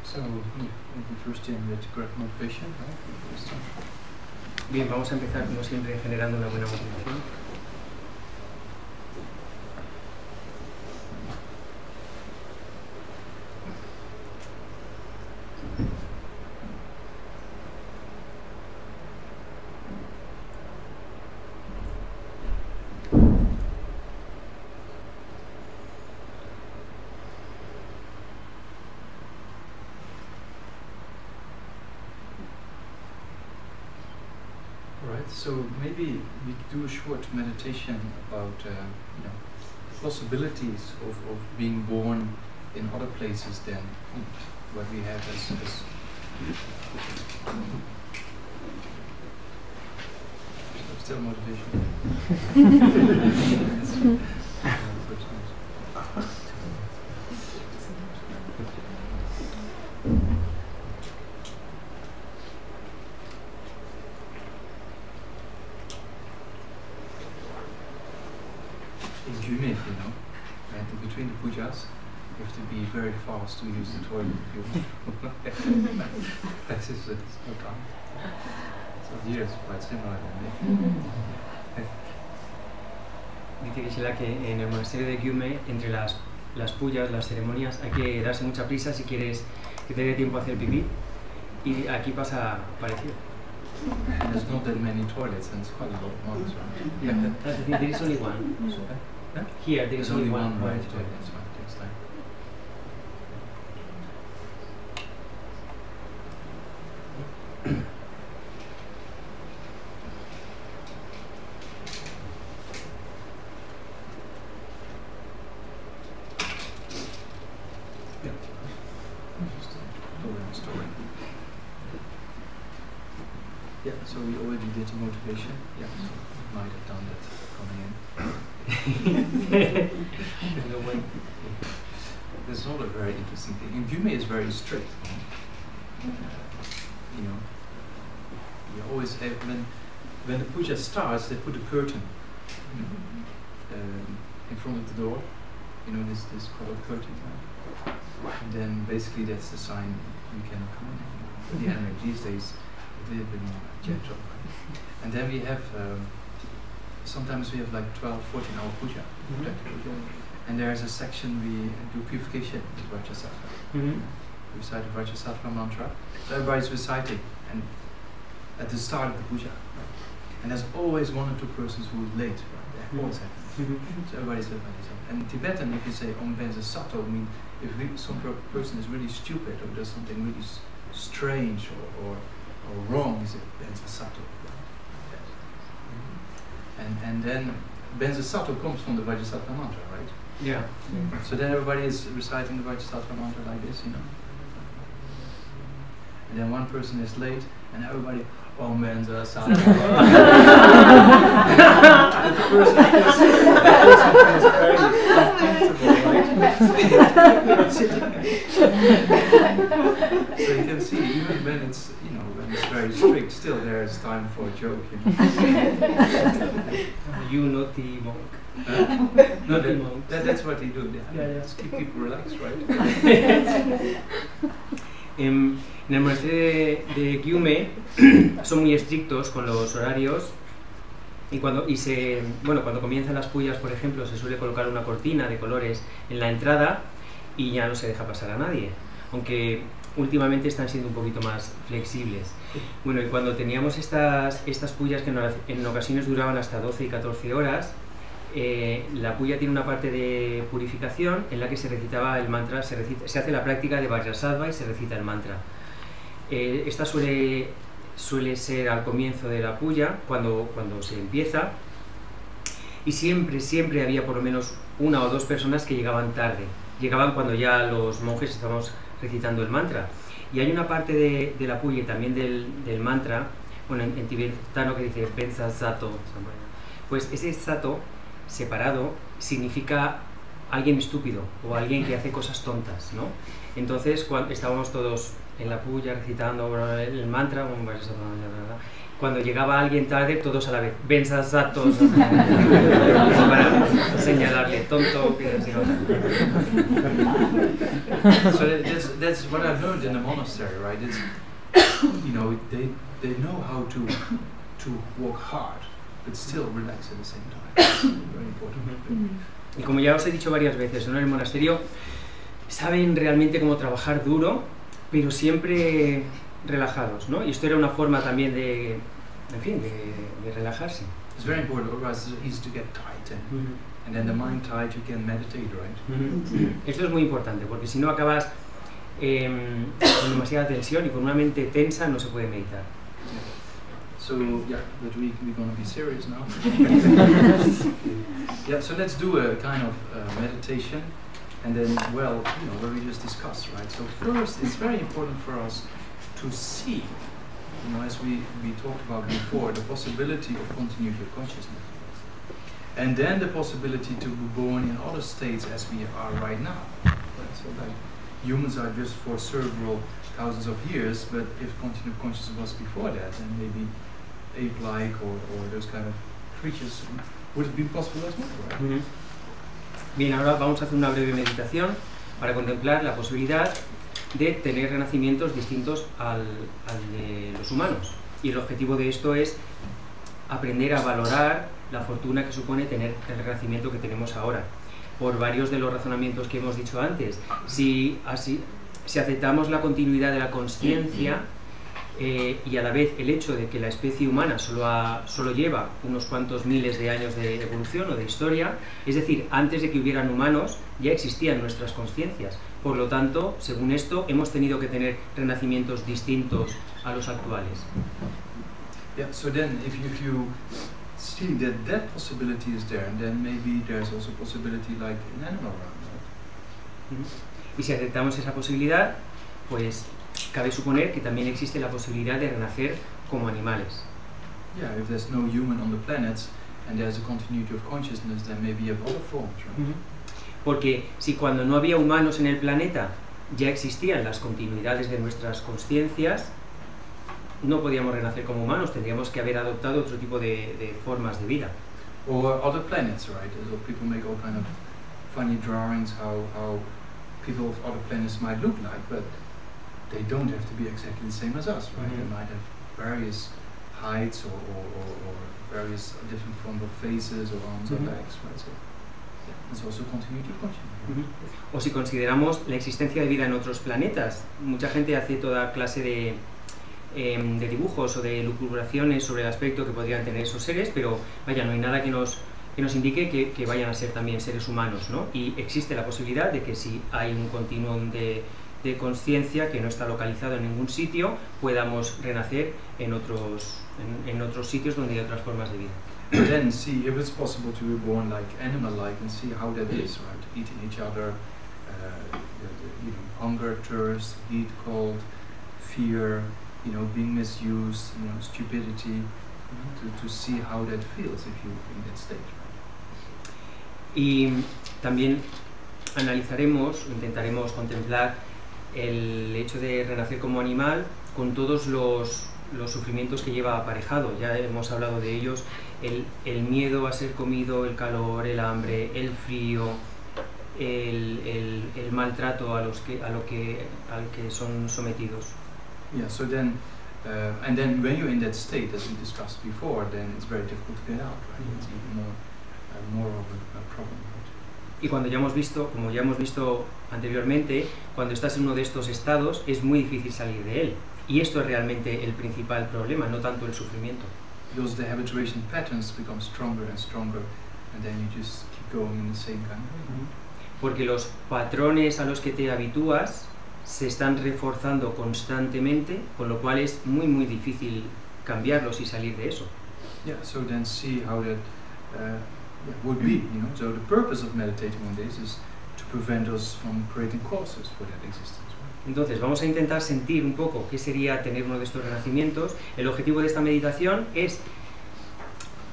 So, maybe first generate correct motivation, right? Bien, vamos a empezar como siempre generando una buena motivación. Right, so maybe we could do a short meditation about possibilities of being born in other places than what we have as still motivation. In Gyume, and between the pujas, you have to be very fast to use the toilet. This is no time. So here it's quite similar. Dice Geshe-la que en el monasterio de Gyume, entre las puyas, las ceremonias, hay que darse mucha prisa si quieres que te dé tiempo a hacer pipí. Y aquí pasa parecido. And there's not that many toilets, and it's quite a lot of monks, right? Yeah, that's the thing, there is only one. Huh? Here, there is only one. Right, that's right, takes time. Yeah, so we already did the motivation. Yeah, so we might have done that coming in. There's another very interesting thing. In Gyume is very strict. You always have, when the puja starts, they put a curtain in front of the door. This colored curtain. And then basically that's the sign you can come in. The energy these days a little bit more gentle. And then we have, sometimes we have like 12, 14 hour puja. And there's a section we do purification with Vajrasattva. We recite the Vajrasattva mantra. So everybody's reciting and at the start of the puja. And there's always one or two persons who is late. Right? That always happens. So everybody's late by themselves. And in Tibetan, if you say Om Benza Sato, I mean, if some person is really stupid or does something really strange or wrong, you say Benza Sato. And then Benza Sato comes from the Vajrasattva mantra, right? Yeah. So then everybody is reciting the Vajrasattva mantra like this, And then one person is late, and everybody, Om Benza Sato. The person feels very uncomfortable, right? So you can see, even when it's, when it's very strict, still there is time for a joke. You naughty monk. No, that's what they do. Just keep people relaxed, right? En el monasterio de Gyume son muy estrictos con los horarios y cuando comienzan las puyas, por ejemplo, se suele colocar una cortina de colores en la entrada y ya no se deja pasar a nadie, aunque últimamente están siendo un poquito más flexibles. Bueno, y cuando teníamos estas puyas que en ocasiones duraban hasta 12 y 14 horas, la puya tiene una parte de purificación en la que se recitaba el mantra, se hace la práctica de Vajrasattva y se recita el mantra. Esta suele ser al comienzo de la puya, cuando se empieza, y siempre había por lo menos una o dos personas que llegaban tarde. Llegaban cuando ya los monjes estábamos recitando el mantra. Y hay una parte de la puya y también del mantra, en tibetano que dice Benza Sato. Pues ese Sato separado significa alguien estúpido o alguien que hace cosas tontas, ¿no? Entonces, cuando estábamos todos en la puya recitando el mantra, cuando llegaba alguien tarde, todos a la vez, todos para señalarle, tonto, que si no. So that's what I've learned in the monastery, right? It's, you know, they know how to work hard, but still relax at the same time. It's very important. Y como ya os he dicho varias veces, ¿no? En el monasterio saben realmente cómo trabajar duro, pero siempre relajados, ¿no? Y esto era una forma también de, en fin, de relajarse. It's very important, otherwise it's easy to get tight, and then the mind tight, you can meditate, right? Esto es muy importante, porque si no acabas con demasiada tensión y con una mente tensa no se puede meditar. So yeah, but we're going to be serious now. Yeah, so let's do a kind of meditation, and then, well, you know, what we just discussed, right? So first, it's very important for us to see, you know, as we talked about before, the possibility of continuity of consciousness, and then the possibility to be born in other states as we are right now. Right? So like humans are just for several thousands of years, but if continuity of consciousness was before that, then maybe ape-like or those kind of creatures would it be possible as well, right? Bien, ahora vamos a hacer una breve meditación para contemplar la posibilidad de tener renacimientos distintos al de los humanos. Y el objetivo de esto es aprender a valorar la fortuna que supone tener el renacimiento que tenemos ahora. Por varios de los razonamientos que hemos dicho antes, si aceptamos la continuidad de la consciencia, y a la vez el hecho de que la especie humana solo lleva unos cuantos miles de años de evolución o de historia, es decir, antes de que hubieran humanos ya existían nuestras conciencias. Por lo tanto, según esto, hemos tenido que tener renacimientos distintos a los actuales. Yeah, so then if you see that possibility is there, and then maybe there's also a possibility like an animal realm, right? Y si aceptamos esa posibilidad, pues cabe suponer que también existe la posibilidad de renacer como animales. Yeah, if there's no human on the planet and there's a continuity of consciousness, then maybe you have other forms, right? Porque si cuando no había humanos en el planeta ya existían las continuidades de nuestras conciencias, no podíamos renacer como humanos, tendríamos que haber adoptado otro tipo de formas de vida. Or other planets, right? So people make all kind of funny drawings how people of other planets might look like, but they don't have to be exactly the same as us, right? They might have various heights or various different forms of faces or arms or legs, right? So yeah, it's also continuity of consciousness. O si consideramos la existencia de vida en otros planetas, mucha gente hace toda clase de dibujos o de lucubraciones sobre el aspecto que podrían tener esos seres, pero vaya, no hay nada que nos indique que vayan a ser también seres humanos, ¿no? Y existe la posibilidad de que si hay un continuum de conciencia que no está localizado en ningún sitio, podamos renacer en otros sitios donde hay otras formas de vida. And then see if it's possible to be born like animal-like and see how that is, right? Eating each other, you know, hunger, thirst, heat, cold, fear, you know, being misused, you know, stupidity, to see how that feels if you're in that state, right? Y también analizaremos, intentaremos contemplar el hecho de renacer como animal con todos los sufrimientos que lleva aparejado. Ya hemos hablado de ellos, el miedo a ser comido, el calor, el hambre, el frío, el maltrato al que son sometidos. Yeah, so then, and then when you're in that state, as we discussed before, then it's very difficult to get out, right? It's even more of a problem. Y cuando como ya hemos visto anteriormente, cuando estás en uno de estos estados es muy difícil salir de él. Y esto es realmente el principal problema, no tanto el sufrimiento. Because the habituation patterns become stronger and stronger, and then you just keep going in the same kind of way. Porque los patrones a los que te habitúas se están reforzando constantemente, con lo cual es muy muy difícil cambiarlos y salir de eso. Yeah, so then see how that would be, you know. So the purpose of meditating on this is to prevent us from creating causes for that existence. Right? Entonces vamos a intentar sentir un poco qué sería tener uno de estos renacimientos. El objetivo de esta meditación es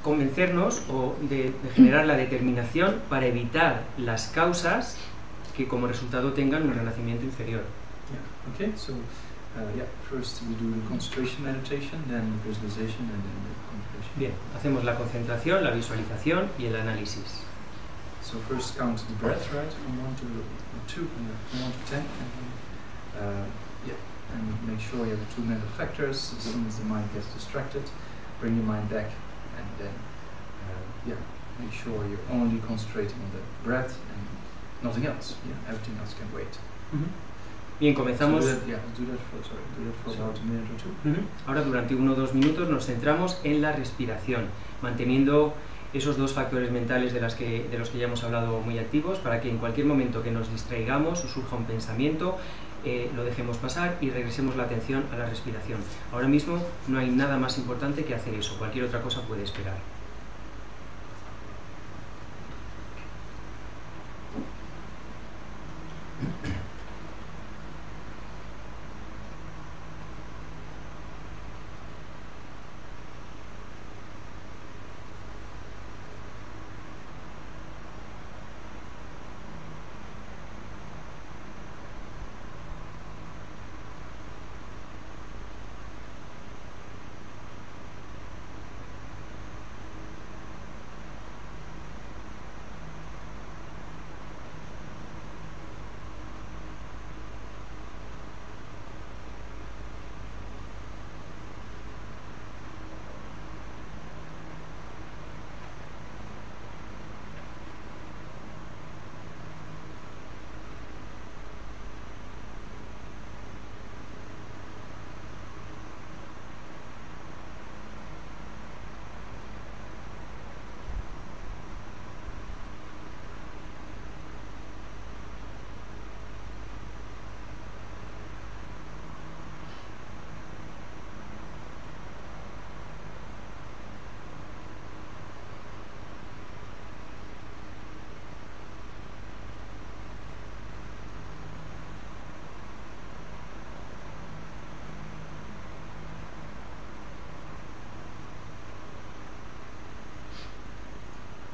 convencernos o de generar la determinación para evitar las causas que como resultado tengan un renacimiento inferior. Yeah. Okay. So Yeah, first we do the concentration meditation, then visualization, and then the contemplation. Bien, hacemos la concentración, la visualización y el análisis. So first count the breath, right, from 1 to 2, from 1 to 10, and and make sure you have 2 mental factors. As soon as the mind gets distracted, bring your mind back, and then make sure you're only concentrating on the breath and nothing else. Yeah, everything else can wait. Bien, comenzamos. So do that for about a minute or two. Ahora durante 1 o 2 minutos nos centramos en la respiración, manteniendo esos 2 factores mentales de los que ya hemos hablado muy activos, para que en cualquier momento que nos distraigamos o surja un pensamiento, lo dejemos pasar y regresemos la atención a la respiración. Ahora mismo no hay nada más importante que hacer eso, cualquier otra cosa puede esperar.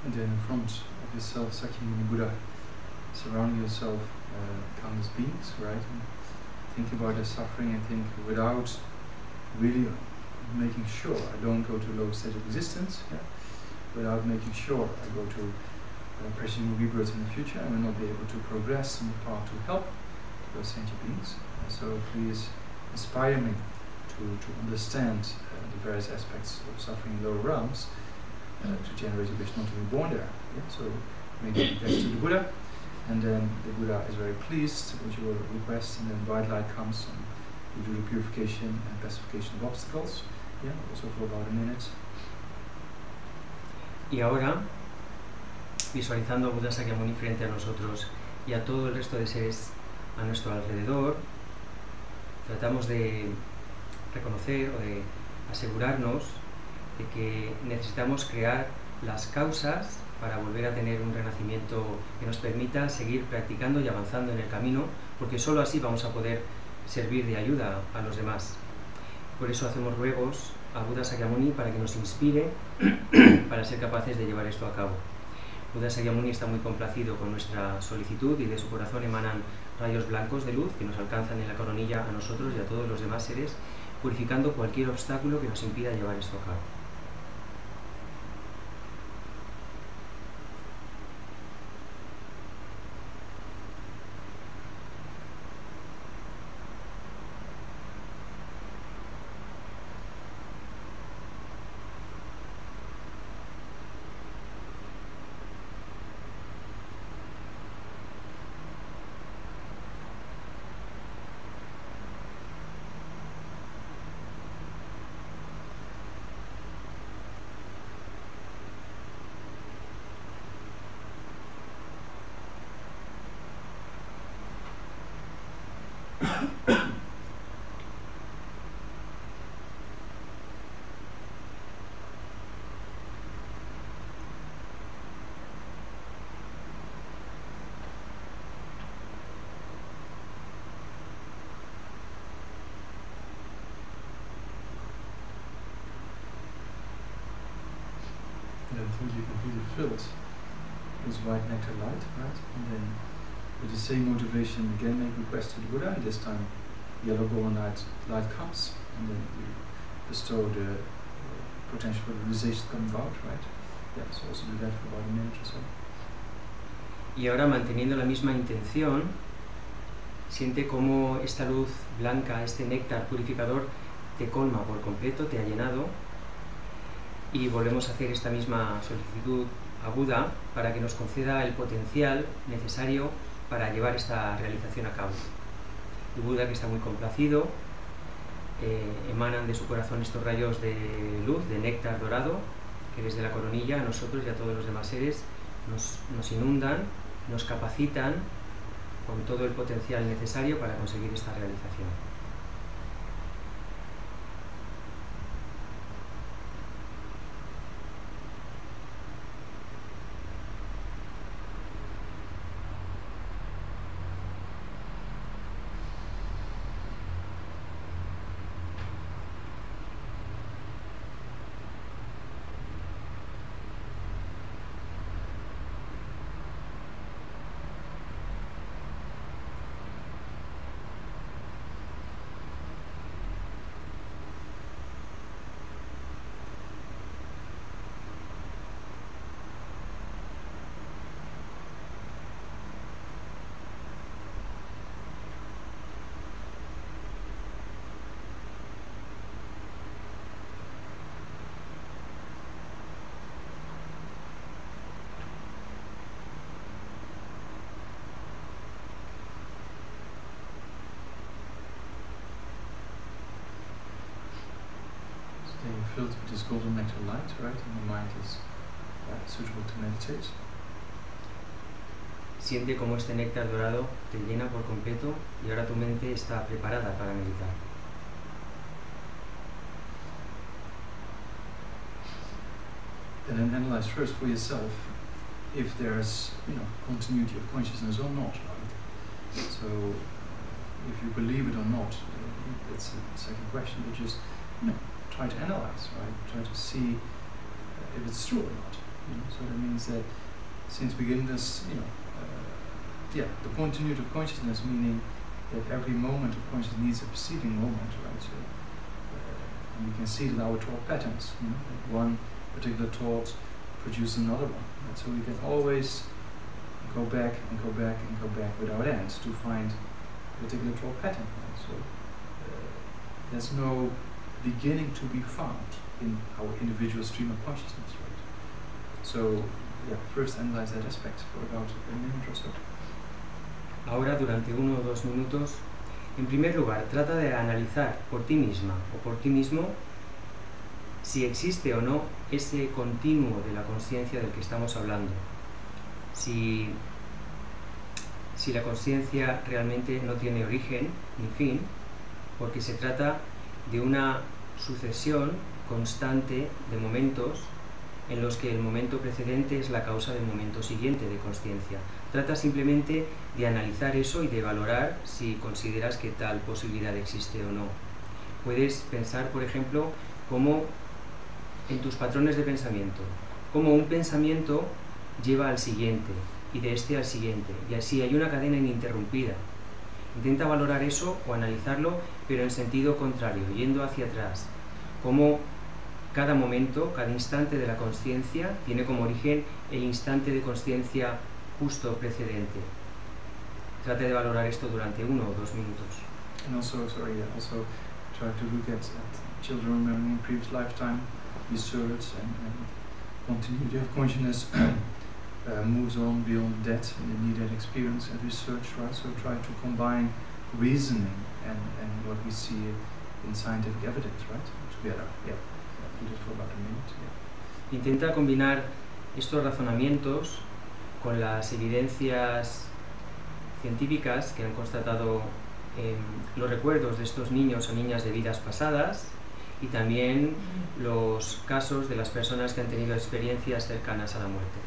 And then in front of yourself, Sakyamuni Buddha, surround yourself countless beings, right? And think about their suffering and think without really making sure I don't go to low state of existence, without making sure I go to present rebirth in the future, I will not be able to progress in the path to help those sentient beings. So please inspire me to understand the various aspects of suffering in lower realms, to generate a wish not to be born there. So make a request to the Buddha, and then the Buddha is very pleased with your request, and then white light comes and you do the purification and pacification of obstacles, also for about a minute. Y ahora, visualizando a Buddha Sakyamuni frente a nosotros y a todo el resto de seres a nuestro alrededor, tratamos de reconocer o de asegurarnos de que necesitamos crear las causas para volver a tener un renacimiento que nos permita seguir practicando y avanzando en el camino, porque solo así vamos a poder servir de ayuda a los demás. Por eso hacemos ruegos a Buddha Sakyamuni para que nos inspire para ser capaces de llevar esto a cabo. Buddha Sakyamuni está muy complacido con nuestra solicitud y de su corazón emanan rayos blancos de luz que nos alcanzan en la coronilla a nosotros y a todos los demás seres, purificando cualquier obstáculo que nos impida llevar esto a cabo. Until you completely filled with white nectar light, right? And then with the same motivation again make request to the Buddha, and this time yellow golden light comes, and then you bestow the potential for the realization to come about, right? Yeah, so also do that for about a minute or so. Y ahora, manteniendo la misma intención, siente cómo esta luz blanca, este néctar purificador, te colma por completo, te ha llenado, y volvemos a hacer esta misma solicitud a Buda para que nos conceda el potencial necesario para llevar esta realización a cabo. Y Buda, que está muy complacido, emanan de su corazón estos rayos de luz, de néctar dorado, que desde la coronilla a nosotros y a todos los demás seres nos inundan, nos capacitan con todo el potencial necesario para conseguir esta realización. Stay filled with this golden nectar light, right? And the mind is suitable to meditate. Siente cómo este néctar dorado te llena por completo y ahora tu mente está preparada para meditar. And then analyze first for yourself if there's, continuity of consciousness or not, right? So, if you believe it or not, that's the second question. But just, try to analyze, right? Try to see if it's true or not. So that means that since beginners, the continuity of consciousness, meaning that every moment of consciousness needs a preceding moment, right? So, and we can see it in our thought patterns. That one particular thought produces another one. Right? So we can always go back and go back and go back without end to find a particular thought pattern. Right? So there's no beginning to be found in our individual stream of consciousness. Right? So first analyze that aspect for about a minute or so. Ahora, durante 1 o 2 minutos, en primer lugar, trata de analizar por ti misma o por ti mismo si existe o no ese continuo de la consciencia del que estamos hablando. Si la consciencia realmente no tiene origen ni fin, porque se trata de una sucesión constante de momentos en los que el momento precedente es la causa del momento siguiente de consciencia. Trata simplemente de analizar eso y de valorar si consideras que tal posibilidad existe o no. Puedes pensar, por ejemplo, cómo en tus patrones de pensamiento, cómo un pensamiento lleva al siguiente y de este al siguiente, y así hay una cadena ininterrumpida. Intenta valorar eso o analizarlo, pero en sentido contrario, yendo hacia atrás, cómo cada momento, cada instante de la consciencia tiene como origen el instante de consciencia justo precedente. Trate de valorar esto durante 1 o 2 minutos. And also try to look at children remembering previous lifetime research and continuity of consciousness moves on beyond death in the near-death experience and research, right? So try to combine reasoning and what we see in scientific evidence, right? Together, do this for about a minute, Intenta combinar estos razonamientos con las evidencias científicas que han constatado los recuerdos de estos niños o niñas de vidas pasadas y también los casos de las personas que han tenido experiencias cercanas a la muerte.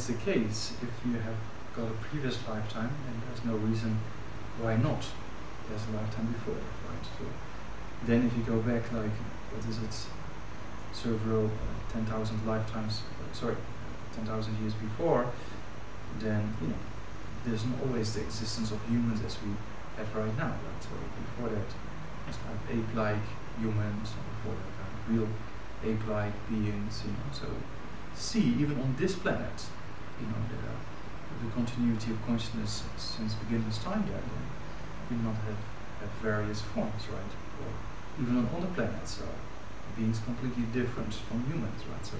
that's the case, if you have got a previous lifetime, and there's no reason why not, there's a lifetime before that, right? So then if you go back, like, what is it, several 10,000 lifetimes, 10,000 years before, then, you know, there's not always the existence of humans as we have right now, right? So before that, it's like ape-like humans, and before that, real ape-like beings, you know. So see, even on this planet, you know, the continuity of consciousness since beginner's time there, we not have various forms, right? Or even on other planets, beings completely different from humans, right? So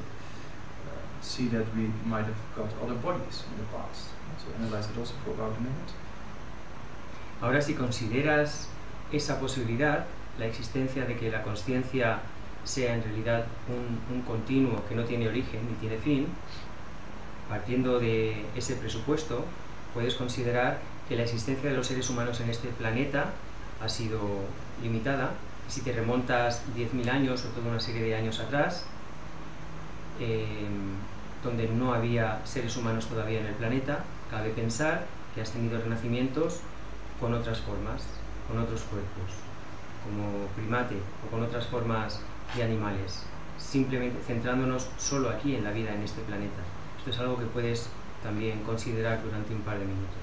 see that we might have got other bodies in the past. So analyze it also for about a minute. Ahora, si consideras esa posibilidad, la existencia de que la consciencia sea en realidad un continuo que no tiene origen ni tiene fin, partiendo de ese presupuesto, puedes considerar que la existencia de los seres humanos en este planeta ha sido limitada. Si te remontas 10.000 años o toda una serie de años atrás, donde no había seres humanos todavía en el planeta, cabe pensar que has tenido renacimientos con otras formas, con otros cuerpos, como primate o con otras formas de animales, simplemente centrándonos solo aquí en la vida en este planeta. Esto es algo que puedes también considerar durante un par de minutos.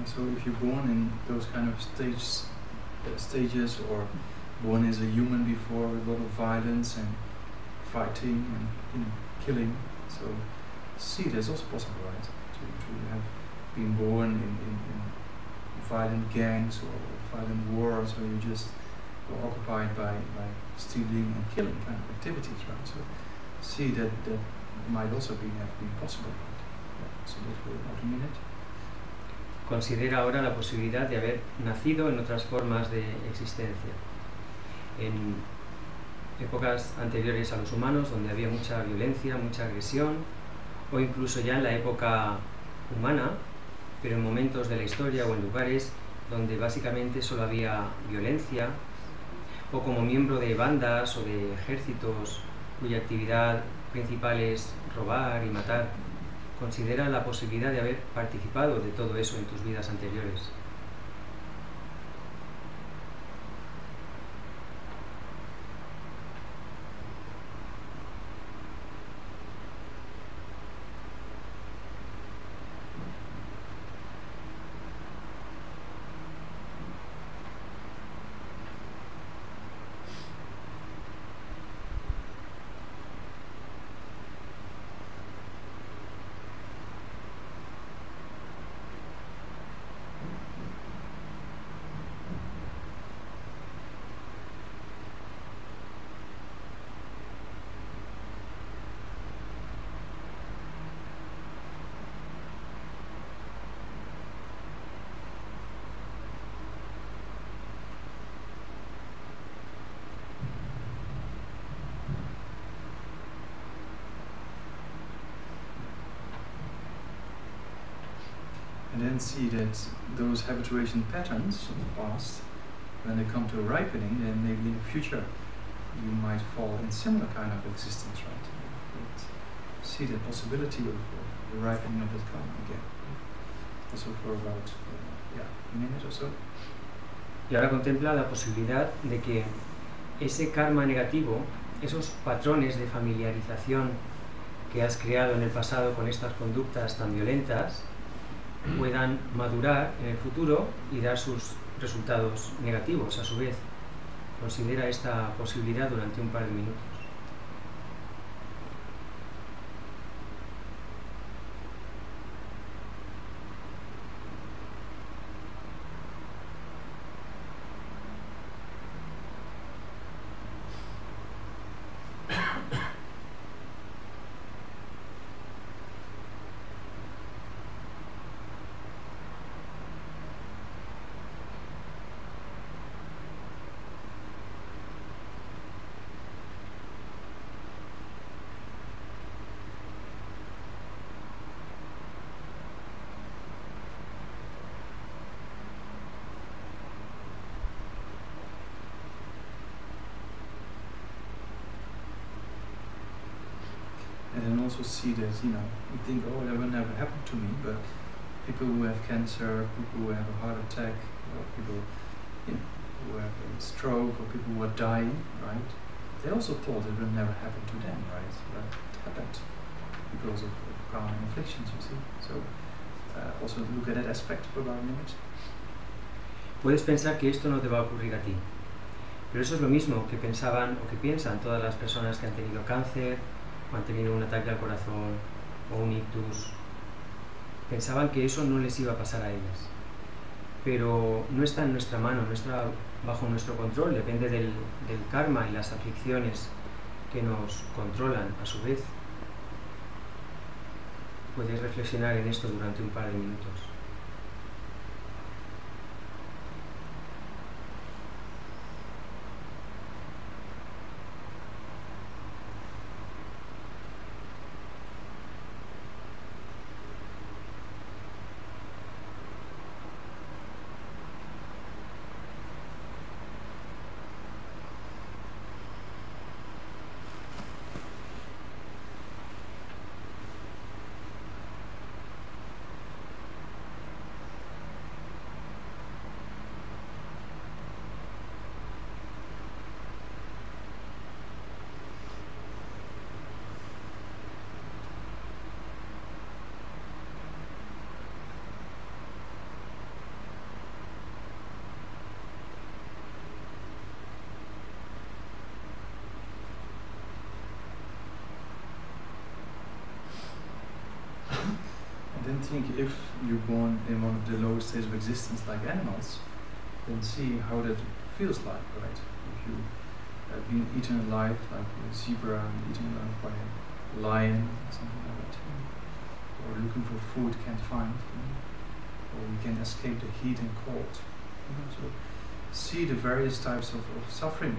So if you're born in those kind of stages, or born as a human before with a lot of violence and fighting and, you know, killing, so see, that's also possible, right? To have been born in violent gangs or violent wars, where you just were occupied by stealing and killing kind of activities, right? So see that might also have been possible, right? Yeah, so that for about a minute. Considera ahora la posibilidad de haber nacido en otras formas de existencia, en épocas anteriores a los humanos, donde había mucha violencia, mucha agresión, o incluso ya en la época humana, pero en momentos de la historia o en lugares donde básicamente solo había violencia, o como miembro de bandas o de ejércitos cuya actividad principal es robar y matar. Considera la posibilidad de haber participado de todo eso en tus vidas anteriores. And then see that those habituation patterns of the past when they come to ripening, then maybe in the future you might fall in similar kind of existence, right? But see the possibility of the ripening of that karma again. Also for about a minute or so. Y ahora contempla la posibilidad de que ese karma negativo, esos patrones de familiarización que has creado en el pasado con estas conductas tan violentas, puedan madurar en el futuro y dar sus resultados negativos a su vez. Considera esta posibilidad durante un par de minutos. And then also see that, you think, oh, that will never happen to me, but people who have cancer, people who have a heart attack, or people, who have a stroke, or people who are dying, right? They also thought it will never happen to them, right? But it happened because of karma and afflictions, you see. So also look at that aspect for about a minute. Puedes pensar que esto no te va a ocurrir a ti, pero eso es lo mismo que pensaban o que piensan todas las personas que han tenido cáncer, o han tenido un ataque al corazón o un ictus. Pensaban que eso no les iba a pasar a ellas, pero no está en nuestra mano, no está bajo nuestro control, depende del karma y las aflicciones que nos controlan a su vez. Puedes reflexionar en esto durante un par de minutos. Then think, if you're born in one of the lowest states of existence like animals, then see how that feels like, right? If you have been eaten alive, like a zebra eaten alive by a lion, something like that, or looking for food, can't find, or you can escape the heat and cold. So see the various types of suffering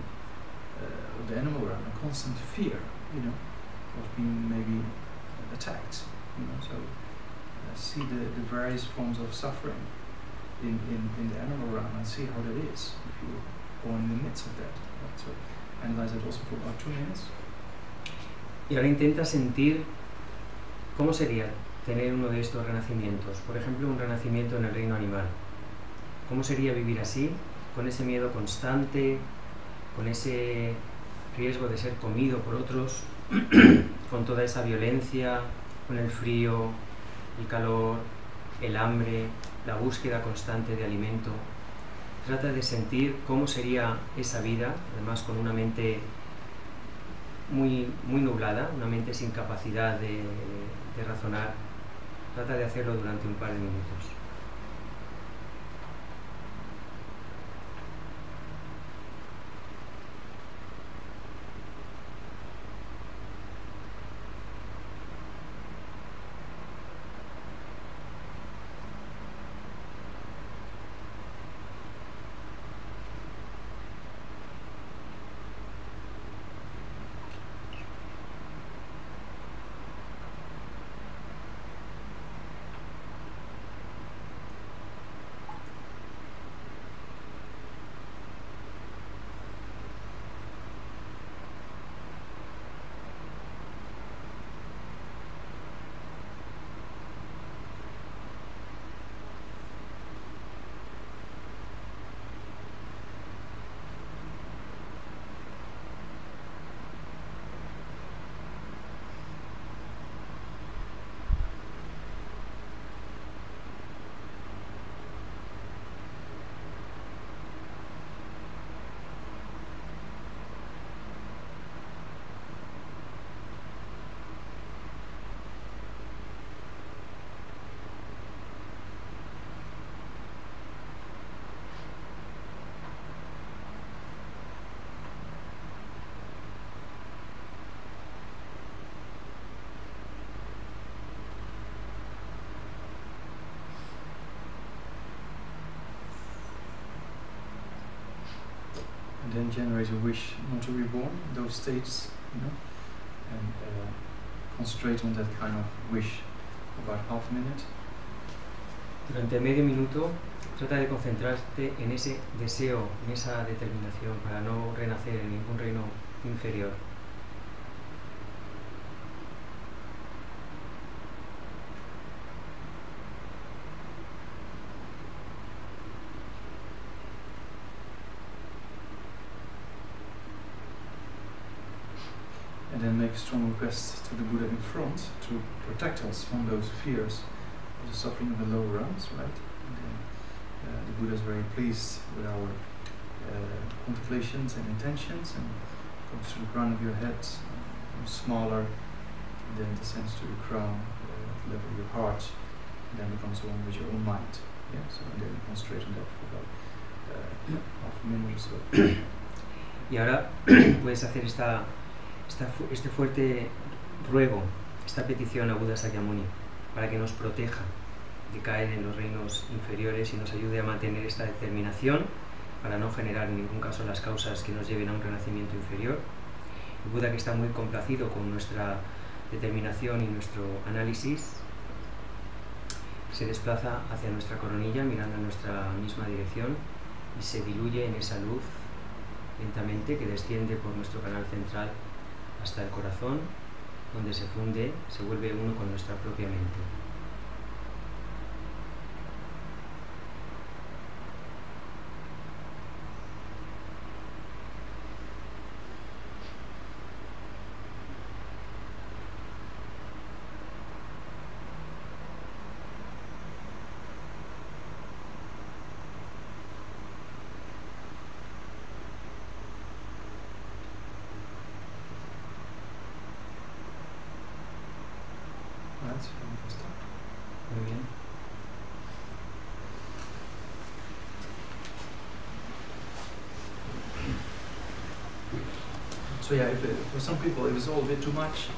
of the animal realm, a constant fear, of being maybe attacked, so see the various forms of suffering in the animal realm and see how that is if you're born in the midst of that. Right? So analyze that also for about 2 minutes. Y ahora intenta sentir cómo sería tener uno de estos renacimientos, por ejemplo un renacimiento en el reino animal. ¿Cómo sería vivir así, con ese miedo constante, con ese riesgo de ser comido por otros, con toda esa violencia, con el frío, el calor, el hambre, la búsqueda constante de alimento? Trata de sentir cómo sería esa vida, además con una mente muy nublada, una mente sin capacidad de razonar. Trata de hacerlo durante un par de minutos. then generate a wish not to be born in those states, you know, and concentrate on that kind of wish for about half a minute. Durante medio minuto trata de concentrarte en ese deseo, en esa determinación para no renacer en ningún reino inferior. And then make a strong request to the Buddha in front to protect us from those fears of the suffering of the lower realms, right? And then, the Buddha is very pleased with our contemplations and intentions, and comes to the crown of your head, smaller, and then descends to the crown, level of your heart, and then becomes one with your own mind. Yeah, so and then concentrate on that for about half a minute or so. Y ahora puedes hacer este fuerte ruego, esta petición a Buda Sakyamuni para que nos proteja de caer en los reinos inferiores y nos ayude a mantener esta determinación para no generar en ningún caso las causas que nos lleven a un renacimiento inferior. El Buda, que está muy complacido con nuestra determinación y nuestro análisis, se desplaza hacia nuestra coronilla mirando en nuestra misma dirección y se diluye en esa luz lentamente que desciende por nuestro canal central hasta el corazón, donde se funde, se vuelve uno con nuestra propia mente. Muy bien. So yeah, for some people it was all a bit too much,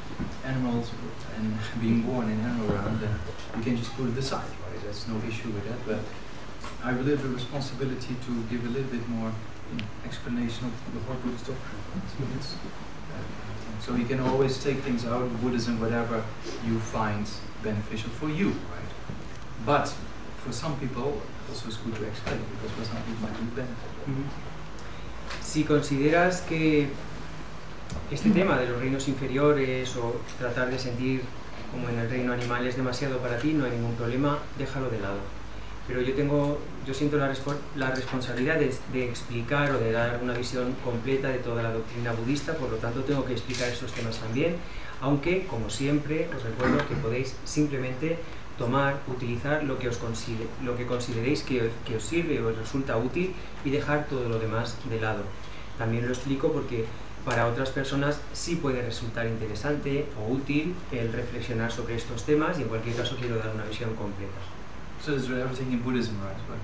animals and being born in animal realm, then you can just put it aside, right? There's no issue with that, but I believe the responsibility to give a little bit more explanation of the whole Buddhist doctrine. So you can always take things out of Buddhism, whatever you find beneficial for you, right? But for some people, also it's good to explain, because for some people it might be benefit. Si consideras que este tema de los reinos inferiores o tratar de sentir como en el reino animal es demasiado para ti, no hay ningún problema, déjalo de lado. Pero yo siento la responsabilidad de explicar o de dar una visión completa de toda la doctrina budista, por lo tanto tengo que explicar estos temas también, aunque, como siempre, os recuerdo que podéis simplemente utilizar lo que consideréis que os sirve o os resulta útil y dejar todo lo demás de lado. También lo explico porque para otras personas sí puede resultar interesante o útil el reflexionar sobre estos temas, y en cualquier caso quiero dar una visión completa. So there's everything in Buddhism, right? But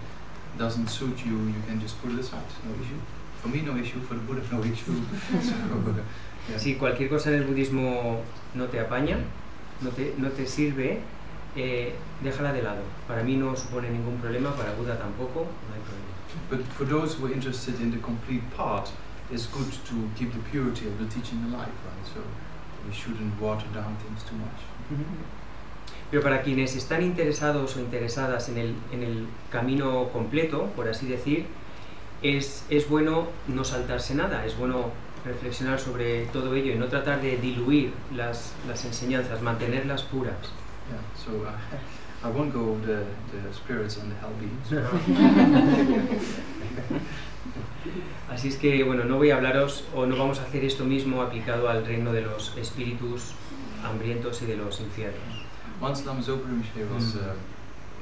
doesn't suit you, you can just put it aside, no issue. For me, no issue. For the Buddha, no issue. So, yeah. Si cualquier cosa en el budismo no te apaña, no te sirve, déjala de lado. Para mí no supone ningún problema, para Buda tampoco, no hay problema. But for those who are interested in the complete part, it's good to keep the purity of the teaching alive, right? So we shouldn't water down things too much. Pero para quienes están interesados o interesadas en el camino completo, por así decir, es bueno no saltarse nada, es bueno reflexionar sobre todo ello y no tratar de diluir las enseñanzas, mantenerlas puras. Yeah, so I won't go the spirits and the hell beings. Así es que, bueno, no voy a hablaros o no vamos a hacer esto mismo aplicado al reino de los espíritus hambrientos y de los infiernos. Once Lama Zopa Rinpoche was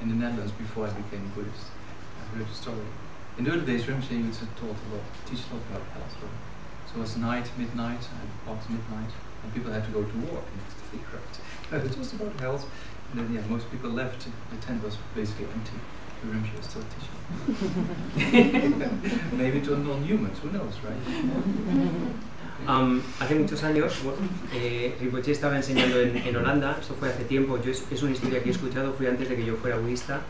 in the Netherlands before I became Buddhist. I heard the story. In the early days, Rinpoche used to teach a lot about hell. So it was night, midnight, and past midnight, and people had to go to war next to the crowd. It was about hell, and then most people left. The tent was basically empty. The Rinpoche was still teaching. Maybe to non-humans, who knows, right? Hace muchos años, Rinpoche estaba enseñando en Holanda, eso fue hace tiempo, es una historia que he escuchado, fue antes de que yo fuera budista,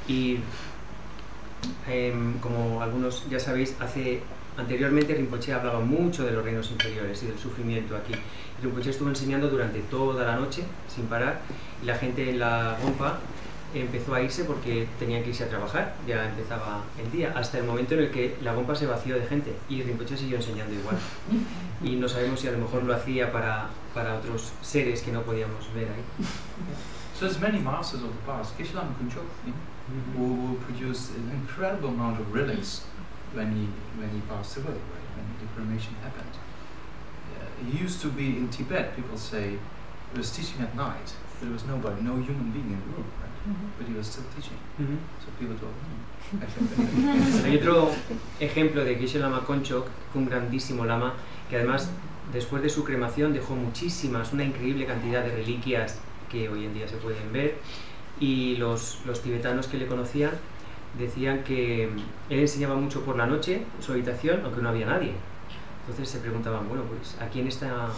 y como algunos ya sabéis, hace Anteriormente Rinpoche hablaba mucho de los reinos inferiores y del sufrimiento aquí. Rinpoche estuvo enseñando durante toda la noche, sin parar, y la gente en la Gompa empezó a irse porque tenían que irse a trabajar, ya empezaba el día, hasta el momento en el que la Gompa se vació de gente y Rinpoche siguió enseñando igual. Y no sabemos si a lo mejor lo hacía para otros seres que no podíamos ver ahí. So there's many masters of the past, Geshe Lama Kunchok, who produced an incredible amount of relics when he passed away, right? When the cremation happened. He used to be in Tibet. People say he was teaching at night. There was nobody, no human being in the room, right? But he was still teaching. So people told him. Hay otro ejemplo de Geshe Lama Kunchok, que fue un grandísimo lama, que además después de su cremación dejó muchísimas, una increíble cantidad de reliquias que hoy en día se pueden ver, y los tibetanos que le conocían decían que él enseñaba mucho por la noche en su habitación, aunque no había nadie. Entonces se preguntaban, bueno, pues ¿a quién está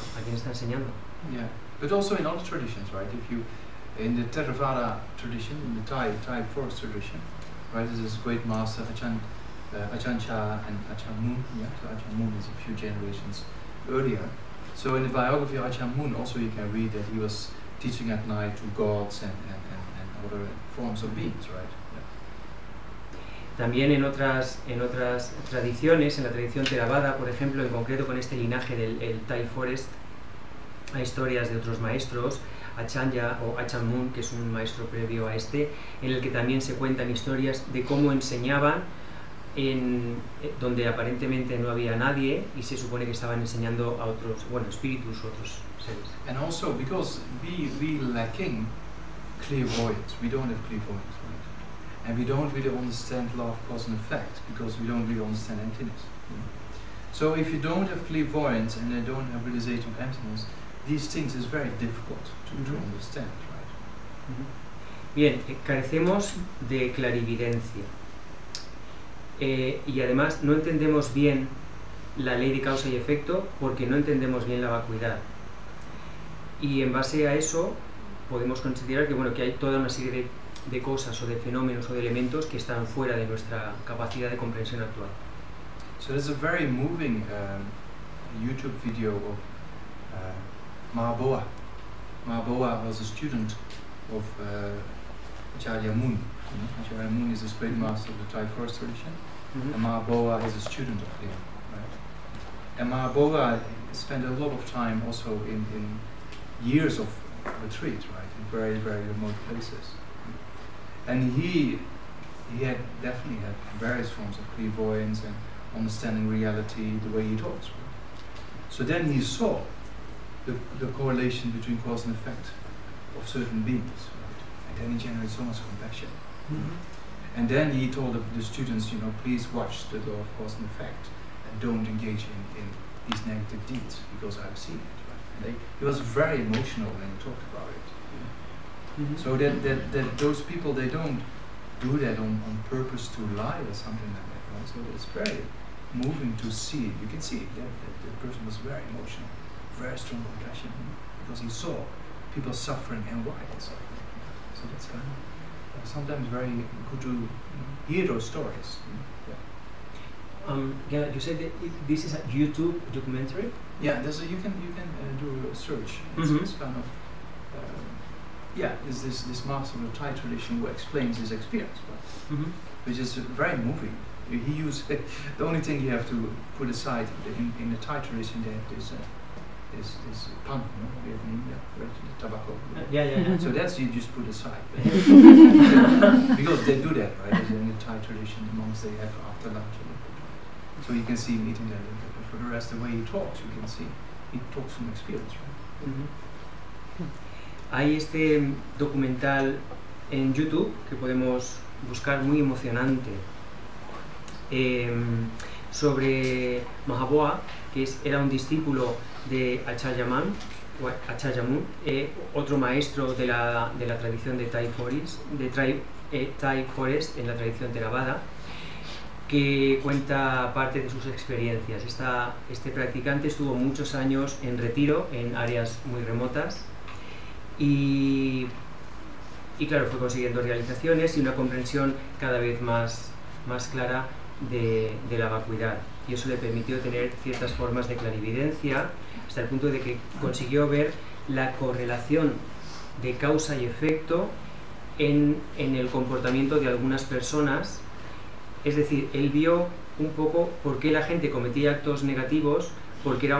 enseñando? Yeah, but also in other traditions, right? If you, in the Theravada tradition, in the Thai forest tradition, right, there's this great master Ajahn Chah and Ajahn Mun. Yeah, so Ajahn Mun is a few generations earlier. So in the biography of Ajahn Mun, also you can read that he was teaching at night to gods and other forms of beings, right? También en otras tradiciones, en la tradición Theravada, por ejemplo, en concreto con este linaje del Thai Forest, hay historias de otros maestros, Achanya o Ajahn Mun, que es un maestro previo a este, en el que también se cuentan historias de cómo enseñaban donde aparentemente no había nadie y se supone que estaban enseñando a otros, bueno, espíritus u otros seres. And also because we lacking clairvoyance, we don't have clairvoyance. And we don't really understand law of cause and effect because we don't really understand emptiness. So if you don't have clairvoyance and you don't have realization of emptiness, these things is very difficult to understand, right? Bien, carecemos de clarividencia y además no entendemos bien la ley de causa y efecto porque no entendemos bien la vacuidad. Y en base a eso podemos considerar que, bueno, que hay toda una serie de cosas o de fenómenos o de elementos que están fuera de nuestra capacidad de comprensión actual. So there's a very moving YouTube video of Mahaboa. Mahaboa was a student of Acharya Mun. Acharya Mun is this great master of the Thai forest tradition, and Mahaboa is a student of him. Right? And Mahaboa spent a lot of time also in years of retreat, right, in very, very remote places. And he had definitely had various forms of clairvoyance and understanding reality the way he talks. Right? So then he saw the correlation between cause and effect of certain beings, right? And then he generated so much compassion. And then he told the students, you know, please watch the law of cause and effect and don't engage in these negative deeds because I've seen it. Right? And he was very emotional when he talked about it. So that those people, they don't do that on purpose to lie or something like that. Right? So it's very moving to see. You can see that the person was very emotional, very strong compassion, because he saw people suffering and why they suffer. So that's kind of sometimes very good to hear those stories. Yeah, you said that this is a YouTube documentary? Yeah, you can do a search. It's kind of is this master of the Thai tradition who explains his experience, which is very moving. He used the only thing you have to put aside in the Thai tradition. They have this pan, we have in India, right? The tobacco. Yeah. So that's you just put aside because they do that, right? In the Thai tradition, the monks, they have after lunch. So you can see him eating that. But for the rest, the way he talks, you can see he talks from experience, right? Hay este documental en YouTube que podemos buscar, muy emocionante, sobre Mahaboa, que era un discípulo de Acharya Mun, otro maestro de la tradición de Thai Forest en la tradición Theravada, que cuenta parte de sus experiencias. Este practicante estuvo muchos años en retiro en áreas muy remotas y claro, fue consiguiendo realizaciones y una comprensión cada vez más clara de la vacuidad. y eso le permitió tener ciertas formas de clarividencia, hasta el punto de que consiguió ver la correlación de causa y efecto en el comportamiento de algunas personas. Es decir, él vio un poco por qué la gente cometía actos negativos, porque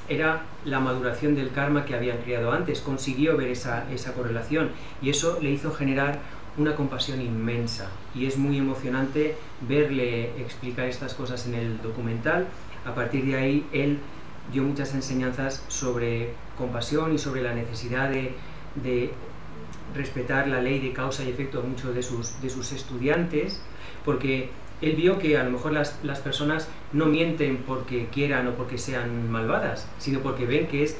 era la maduración del karma que habían creado antes. Consiguió ver esa correlación, y eso le hizo generar una compasión inmensa, y es muy emocionante verle explicar estas cosas en el documental. A partir de ahí él dio muchas enseñanzas sobre compasión y sobre la necesidad de respetar la ley de causa y efecto a muchos de sus estudiantes, porque él vio que a lo mejor las personas no mienten porque quieran o porque sean malvadas, sino porque ven que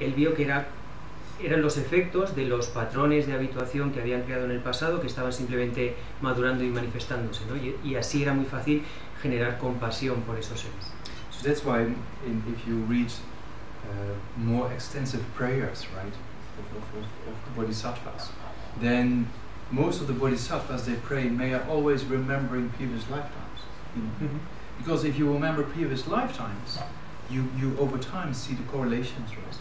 él vio que eran los efectos de los patrones de habituación que habían creado en el pasado, que estaban simplemente madurando y manifestándose, ¿no? Y así era muy fácil generar compasión por esos seres. So that's why if you read more extensive prayers, right, of bodhisattvas, then most of the bodhisattvas, they pray, may I always remembering previous lifetimes. You know? Because if you remember previous lifetimes, you over time see the correlations, right?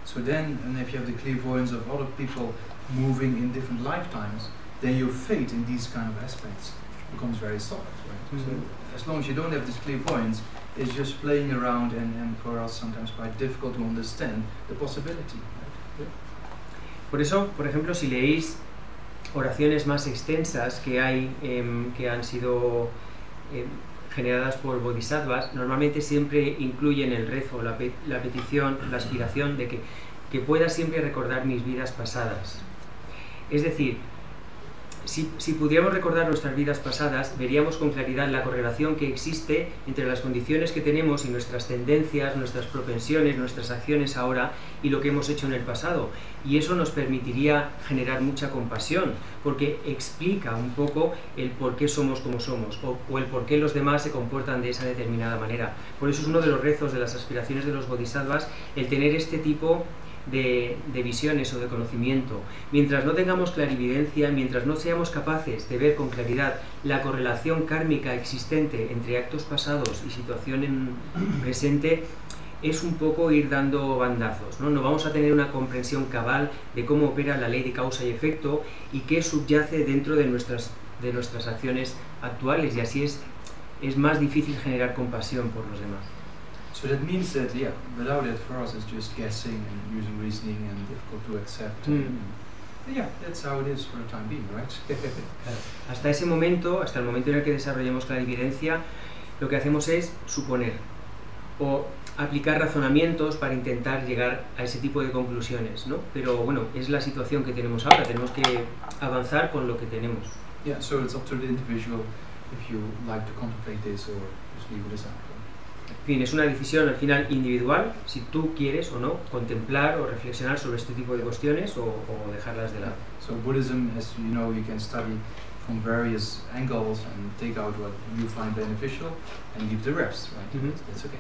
So then, and if you have the clairvoyance of other people moving in different lifetimes, then your fate in these kind of aspects becomes very solid, right? So as long as you don't have this clairvoyance, it's just playing around, and for us sometimes quite difficult to understand the possibility. Right? Yeah. Por eso, por ejemplo, si leéis oraciones más extensas que hay, que han sido generadas por bodhisattvas, normalmente siempre incluyen el rezo, la petición, la aspiración de que pueda siempre recordar mis vidas pasadas. Es decir, si pudiéramos recordar nuestras vidas pasadas, veríamos con claridad la correlación que existe entre las condiciones que tenemos y nuestras tendencias, nuestras propensiones, nuestras acciones ahora y lo que hemos hecho en el pasado. Y eso nos permitiría generar mucha compasión, porque explica un poco el por qué somos como somos, o el por qué los demás se comportan de esa determinada manera. Por eso es uno de los rezos, de las aspiraciones de los bodhisattvas, el tener este tipo de visiones o de conocimiento. Mientras no tengamos clarividencia, mientras no seamos capaces de ver con claridad la correlación kármica existente entre actos pasados y situación en presente, es un poco ir dando bandazos, ¿no? No vamos a tener una comprensión cabal de cómo opera la ley de causa y efecto y qué subyace dentro de nuestras acciones actuales, y así es más difícil generar compasión por los demás. So that means that, yeah, without it for us it's just guessing and using reasoning and difficult to accept. Yeah, that's how it is for the time being, right? Hasta el momento en el que desarrollamos clarividencia, lo que hacemos es suponer o aplicar razonamientos para intentar llegar a ese tipo de conclusiones, ¿no? Pero bueno, es la situación que tenemos ahora, tenemos que avanzar con lo que tenemos. Yeah, so it's up to the individual if you like to contemplate this or just leave it as out. En fin, es una decisión al final individual, si tú quieres o no contemplar o reflexionar sobre este tipo de cuestiones o dejarlas de lado. So Buddhism, as you know, you can study from various angles and take out what you find beneficial and leave the rest, right? That's okay.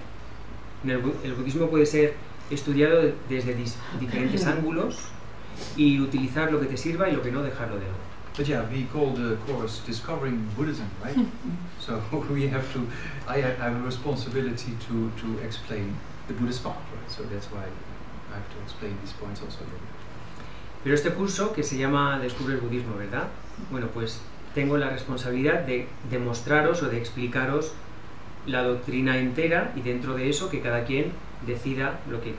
El budismo puede ser estudiado desde diferentes ángulos y utilizar lo que te sirva y lo que no, dejarlo de lado. But yeah, we call the course Discovering Buddhism, right? So we have to, I have a responsibility to explain the Buddhist path, right? So that's why I have to explain these points also. Pero este curso, que se llama Descubre el Budismo, ¿verdad? Bueno, pues tengo la responsabilidad de demostraros o de explicaros la doctrina entera, y dentro de eso que cada quien decida lo que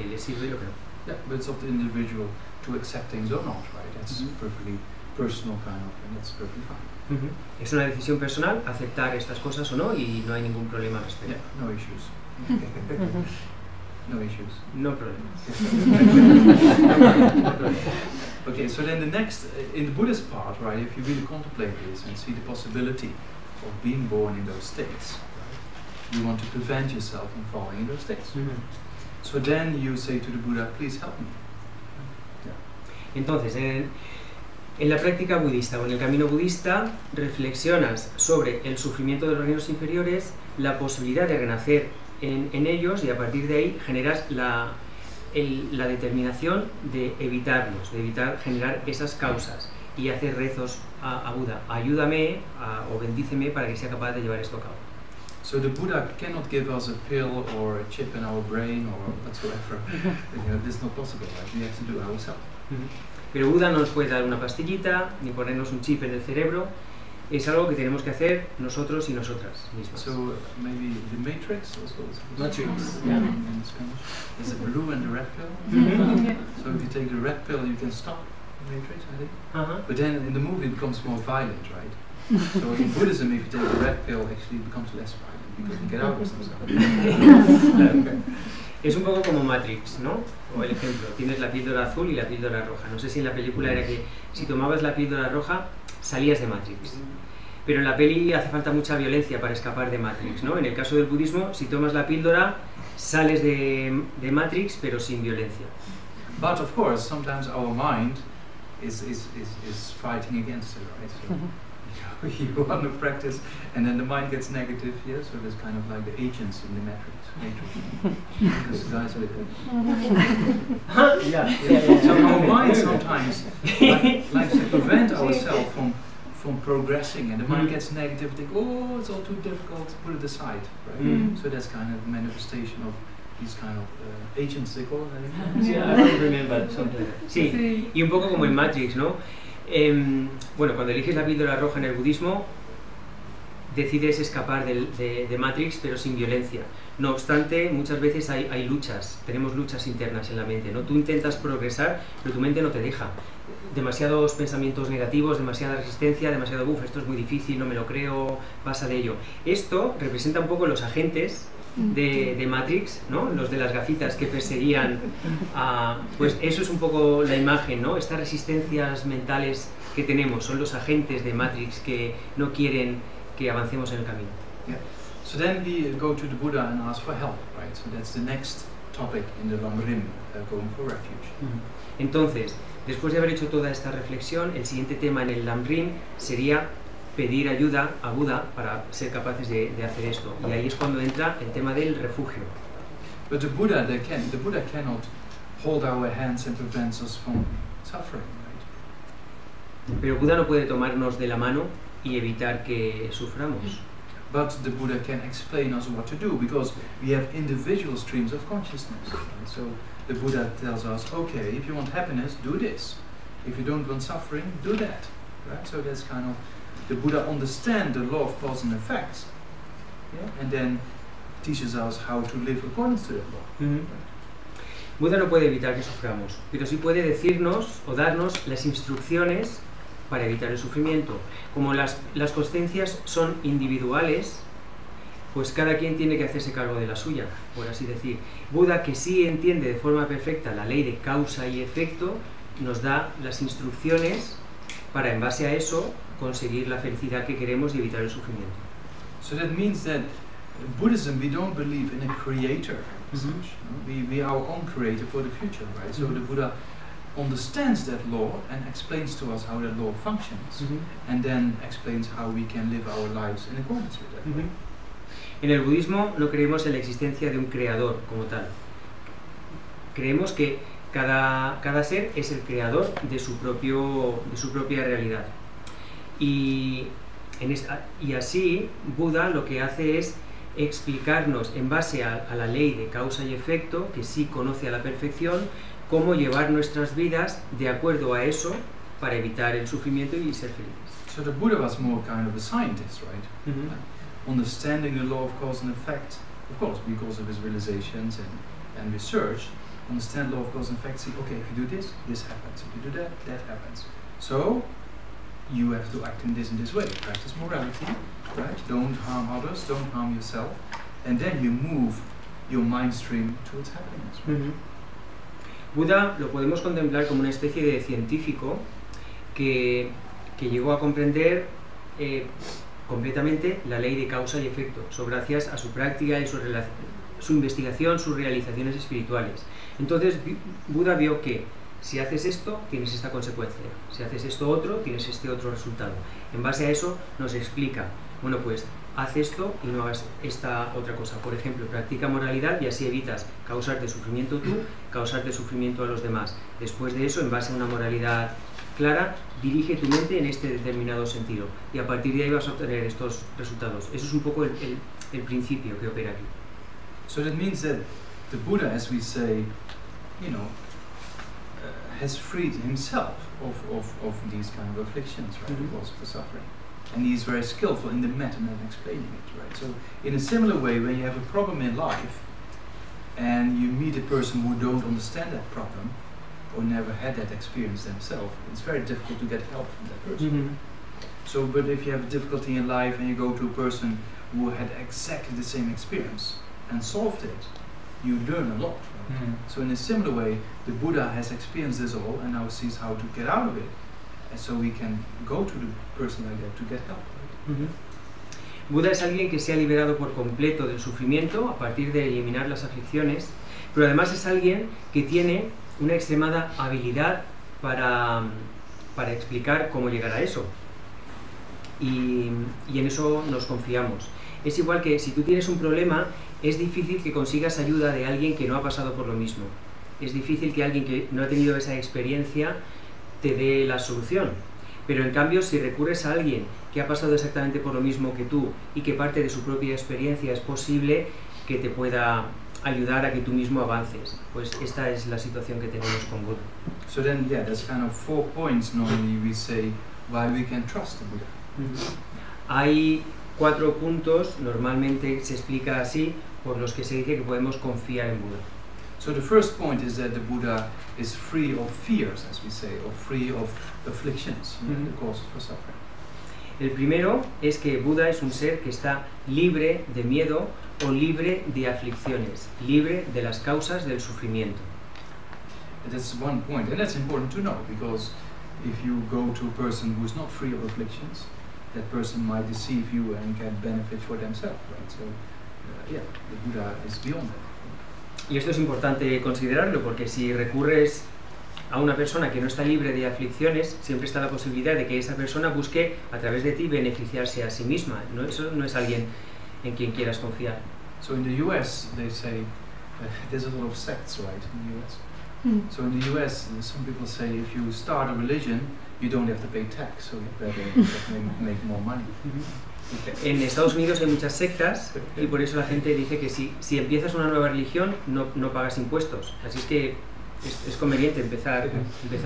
le sirve y lo que no. Yeah, but it's up to the individual to accept things or not, right? That's perfectly personal kind of, and that's perfectly fine. Es una decisión personal aceptar estas cosas o no, y no hay ningún problema al respecto. Yeah, no issues. No issues. No problemas. Okay, so then the next, in the Buddhist part, right, if you really contemplate this and see the possibility of being born in those states, right, you want to prevent yourself from falling in those states. So then you say to the Buddha, please help me. Yeah. Entonces, en la práctica budista o en el camino budista, reflexionas sobre el sufrimiento de los reinos inferiores, la posibilidad de renacer en ellos, y a partir de ahí generas la determinación de evitarlos, de evitar generar esas causas, y hacer rezos a Buda: ayúdame o bendíceme para que sea capaz de llevar esto a cabo. So the Buddha cannot give us a pill or a chip in our brain or whatsoever. This is not possible, right? We have to do it ourselves. Pero Buda no nos puede dar una pastillita ni ponernos un chip en el cerebro. Es algo que tenemos que hacer nosotros y nosotras mismas. So maybe the Matrix also. Matrix, yeah. In Spanish. There's a blue and a red pill. So if you take the red pill, you can stop the Matrix, I think. But then in the movie it becomes more violent, right? So in Buddhism, if you take the red pill, actually it becomes less violent because you get out of something. Es un poco como Matrix, ¿no? O el ejemplo, tienes la píldora azul y la píldora roja. No sé si en la película era que si tomabas la píldora roja salías de Matrix. Pero en la peli hace falta mucha violencia para escapar de Matrix, ¿no? En el caso del budismo, si tomas la píldora, sales de Matrix, pero sin violencia. But of course, sometimes our mind is fighting against it, right? So you want to practice, and then the mind gets negative here, so there's kind of like the agents in the Matrix. Because guys with So our mind sometimes likes to prevent ourselves from progressing, and the mind gets negative, think, oh, it's all too difficult, put it aside, right? So that's kind of a manifestation of these kind of agents, they call it. Yeah, I don't remember something. Sí, y un poco como en Matrix, ¿no? Bueno, cuando eliges la píldora roja en el budismo, decides escapar de Matrix, pero sin violencia. No obstante, muchas veces hay luchas, tenemos luchas internas en la mente, ¿no? Tú intentas progresar, pero tu mente no te deja. Demasiados pensamientos negativos, demasiada resistencia, demasiado esto es muy difícil, no me lo creo, pasa de ello. Esto representa un poco los agentes de Matrix, ¿no? Los de las gafitas que perseguían a... Pues eso es un poco la imagen, ¿no? Estas resistencias mentales que tenemos son los agentes de Matrix que no quieren que avancemos en el camino. Yeah. So then we go to the Buddha and ask for help, right? So that's the next topic in the Lamrim, going for refuge. Entonces, después de haber hecho toda esta reflexión, el siguiente tema en el Lamrim sería pedir ayuda a Buda para ser capaces de hacer esto. Y ahí es cuando entra el tema del refugio. But the Buddha cannot hold our hands and prevent us from suffering, right? Pero Buda no puede tomarnos de la mano y evitar que suframos. But the Buddha can explain us what to do, because we have individual streams of consciousness. Right? So the Buddha tells us, okay, if you want happiness, do this. If you don't want suffering, do that. Right? So that's kind of the Buddha understands the law of cause and effect, and then teaches us how to live according to that law. Buda no puede evitar que suframos, pero sí puede decirnos o darnos las instrucciones para evitar el sufrimiento. Como las conciencias son individuales, pues cada quien tiene que hacerse cargo de la suya, por así decir. Buda, que sí entiende de forma perfecta la ley de causa y efecto, nos da las instrucciones para, en base a eso, conseguir la felicidad que queremos y evitar el sufrimiento. So that means that in Buddhism we don't believe in a creator. We are our own creator for the future, right? So the Buddha understands that law and explains to us how that law functions, and then explains how we can live our lives in accordance with that. En el budismo no creemos en la existencia de un creador como tal. Creemos que cada ser es el creador de su propia realidad. Y así Buda lo que hace es explicarnos en base a la ley de causa y efecto, que sí conoce a la perfección, cómo llevar nuestras vidas de acuerdo a eso para evitar el sufrimiento y ser felices. So the Buddha was more kind of a scientist, right? Understanding the law of cause and effect, of course, because of his realizations and research, understand law of cause and effect, see, okay, if you do this, this happens. If you do that, that happens. So you have to act in this way. Practice morality, right? Don't harm others, don't harm yourself, and then you move your mind stream towards happiness. Right? Buda lo podemos contemplar como una especie de científico que llegó a comprender completamente la ley de causa y efecto, gracias a su práctica y su investigación, sus realizaciones espirituales. Entonces Buda vio que si haces esto, tienes esta consecuencia, si haces esto otro, tienes este otro resultado. En base a eso nos explica, bueno, pues haz esto y no hagas esta otra cosa. Por ejemplo, practica moralidad y así evitas causarte sufrimiento tú, causarte sufrimiento a los demás. Después de eso, en base a una moralidad clara, dirige tu mente en este determinado sentido y a partir de ahí vas a obtener estos resultados. Eso es un poco el principio que opera aquí. So that means that the Buddha, as we say, has freed himself of these kind of afflictions, right? Mm-hmm. Also for suffering. And he's very skillful in the method of explaining it, right? So in a similar way, when you have a problem in life and you meet a person who don't understand that problem or never had that experience themselves, it's very difficult to get help from that person. Mm-hmm. So, but if you have a difficulty in life and you go to a person who had exactly the same experience and solved it, you learn a lot. Right? Mm. So in a similar way, the Buddha has experienced this all and now sees how to get out of it. And so we can go to the person like that to get help. Right? Uh-huh. Buda es alguien que se ha liberado por completo del sufrimiento a partir de eliminar las aflicciones, pero además es alguien que tiene una extremada habilidad para explicar cómo llegar a eso. Y en eso nos confiamos. Es igual que si tú tienes un problema, es difícil que consigas ayuda de alguien que no ha pasado por lo mismo. Es difícil que alguien que no ha tenido esa experiencia te dé la solución. Pero en cambio, si recurres a alguien que ha pasado exactamente por lo mismo que tú y que parte de su propia experiencia, es posible que te pueda ayudar a que tú mismo avances. Pues esta es la situación que tenemos con Buda. So then, yeah, that's kind of 4 points normally we say why we can trust the Buddha. Hay 4 puntos, normalmente se explica así, por los que se dice que podemos confiar en Buda. So the first point is that the Buddha is free of fears, as we say, or free of afflictions, the causes for suffering. El primero es que Buda es un ser que está libre de miedo o libre de aflicciones, libre de las causas del sufrimiento. And that's one point, and that's important to know, because if you go to a person who is not free of afflictions, that person might deceive you and get benefit for themselves, right? So, yeah, the Buddha is beyond that. Y esto es importante considerarlo, porque si recurres a una persona que no está libre de aflicciones, siempre está la posibilidad de que esa persona busque a través de ti beneficiarse a sí misma. No, eso no es alguien en quien quieras confiar. So in the US, they say, there's a lot of sects, right, in the US. So in the US, some people say if you start a religion, you don't have to pay tax, so you better make more money. En Estados Unidos hay muchas sectas y por eso la gente dice que si empiezas una nueva religión no pagas impuestos. Así es que es conveniente empezar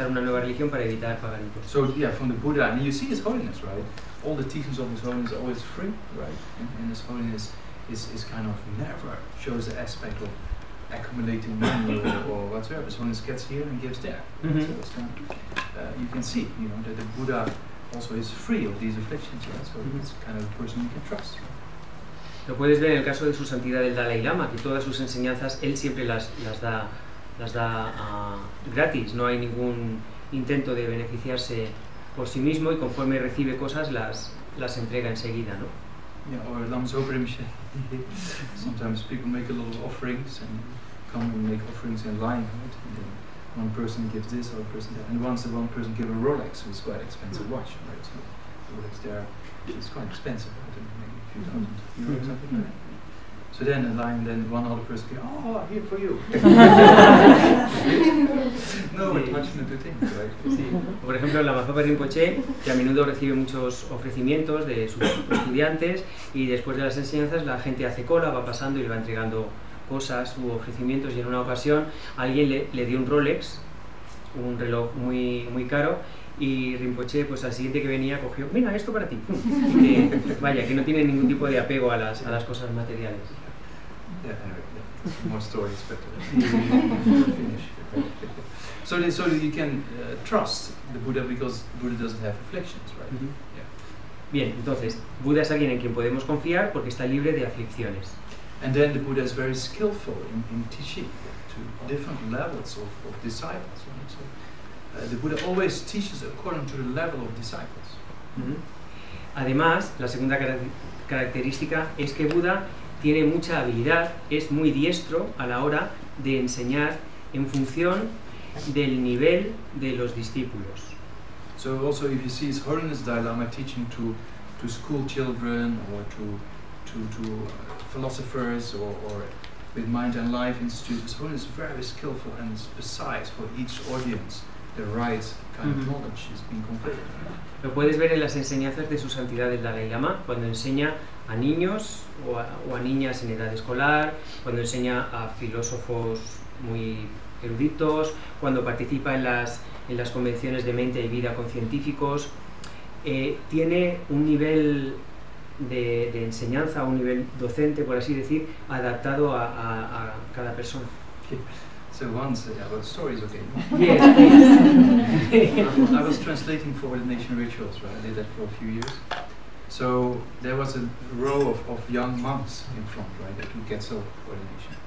una nueva religión para evitar pagar impuestos. So yeah, from the Buddha, and you see His Holiness, right? All the teachings of His Holiness are always free, right? And His Holiness is kind of never shows the aspect of accumulating money or whatsoever. His Holiness gets here and gives there. So it's kind of, you can see, that the Buddha also is free of these afflictions, right? So it's kind of a person you can trust. Lo puedes ver en el caso de su santidad el Dalai Lama, que todas sus enseñanzas él siempre las da gratis. No hay ningún intento de beneficiarse por sí mismo y conforme recibe cosas las entrega enseguida, ¿no? Yeah, or Lam Zopa sometimes people make a lot of offerings and come and make offerings in line, right? And then one person gives this, other person that. And once one person gives a Rolex, which is quite expensive watch, right? So the Rolex there is quite expensive, right? Maybe a few thousand euros, something like that. So then in line, then one other person goes, oh, here for you. No attachment to things, right? Sí. Por ejemplo, Lama Zopa Rinpoche, que a menudo recibe muchos ofrecimientos de sus estudiantes y después de las enseñanzas la gente hace cola, va pasando y le va entregando cosas u ofrecimientos, y en una ocasión alguien le dio un Rolex, un reloj muy caro, y Rinpoche pues al siguiente que venía cogió, mira, esto para ti, vaya, que no tiene ningún tipo de apego a las cosas materiales. Yeah, more stories, but so you can trust the Buddha because Buddha doesn't have afflictions, right? Yeah. Bien, entonces, Buda es alguien en quien podemos confiar porque está libre de aflicciones. And then the Buddha is very skillful in teaching to different levels of disciples. Right? So the Buddha always teaches according to the level of disciples. Además, la segunda característica es que Buda tiene mucha habilidad, es muy diestro a la hora de enseñar en función del nivel de los discípulos. So also if you see His Holiness Dalai Lama teaching to school children or to philosophers or with Mind and Life Institute, His Holiness is very skillful and precise for each audience the right kind of knowledge is being conveyed. Lo puedes ver en las enseñanzas de su santidad el Dalai Lama, cuando enseña a niños o a niñas en edad escolar, cuando enseña a filósofos muy eruditos, cuando participa en las convenciones de mente y vida con científicos. Tiene un nivel de enseñanza, un nivel docente, por así decir, adaptado a cada persona. So once, about stories, okay. Yes, I was translating for ordination rituals, right? I did that for a few years. So there was a row of young monks in front, right, that would get soap ordination.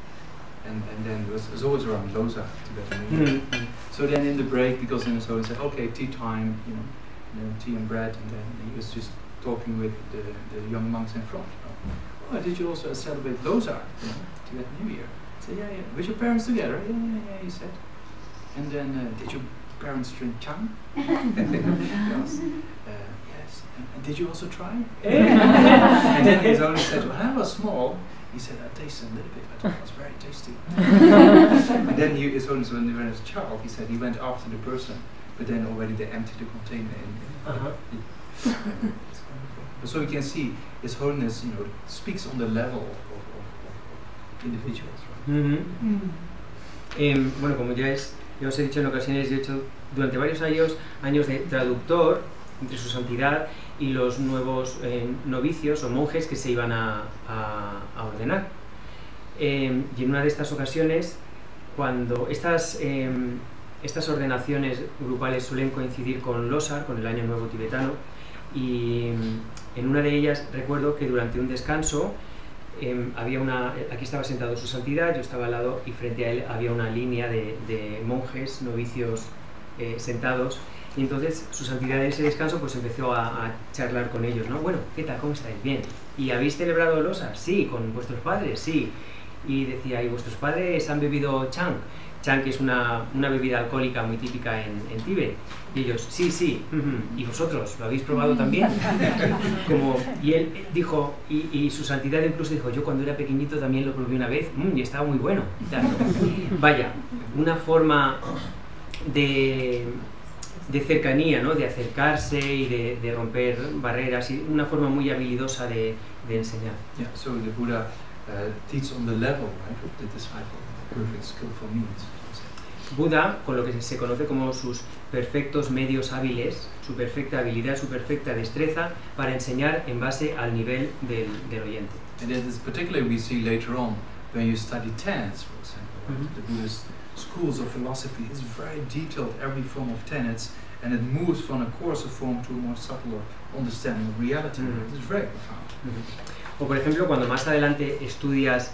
And then it was always around Losar, Tibetan. So then in the break, because then so he said, okay, tea time, you know, tea and bread, and then he was just talking with the young monks in front. Oh, did you also celebrate Losar, Tibetan New Year? I said, yeah. With your parents together? Yeah, he said. And then, did your parents drink Chang? Yes. Yes. And did you also try? And then his only said, when I was small, he said, I tasted a little bit. I thought it was very tasty. And then his only, when he was a child, he said he went after the person, but then already they emptied the container. So you can see His Holiness, speaks on the level of individuals. Bueno, como ya os he dicho en ocasiones, yo he hecho durante varios años de traductor entre su santidad y los nuevos novicios o monjes que se iban a ordenar. Y en una de estas ocasiones, cuando estas ordenaciones grupales suelen coincidir con Losar, con el Año Nuevo Tibetano, y en una de ellas recuerdo que durante un descanso aquí estaba sentado su santidad, yo estaba al lado y frente a él había una línea de monjes, novicios sentados, y entonces su santidad en ese descanso pues empezó a charlar con ellos, ¿no? Bueno, ¿qué tal? ¿Cómo estáis? Bien. ¿Y habéis celebrado Losar? Sí. ¿Con vuestros padres? Sí. Y decía, ¿y vuestros padres han bebido Chang? Chang, que es una bebida alcohólica muy típica en Tíbet. Y ellos, sí. ¿Y vosotros? ¿Lo habéis probado también? Y él dijo, y su santidad incluso dijo, yo cuando era pequeñito también lo probé una vez, y estaba muy bueno. Vaya, una forma de cercanía, ¿no? De acercarse y de romper barreras, y una forma muy habilidosa de enseñar. Yeah, so the Buddha teaches on the level, right, of the disciple, perfect skillful means. Buda, con lo que se conoce como sus perfectos medios hábiles, su perfecta habilidad, su perfecta destreza para enseñar en base al nivel del oyente. And that is particularly we see later on when you study tenets, for example. Right? The Buddhist schools of philosophy is very detailed, every form of tenets, and it moves from a coarser form to a more subtle understanding of reality. It's very profound. O por ejemplo, cuando más adelante estudias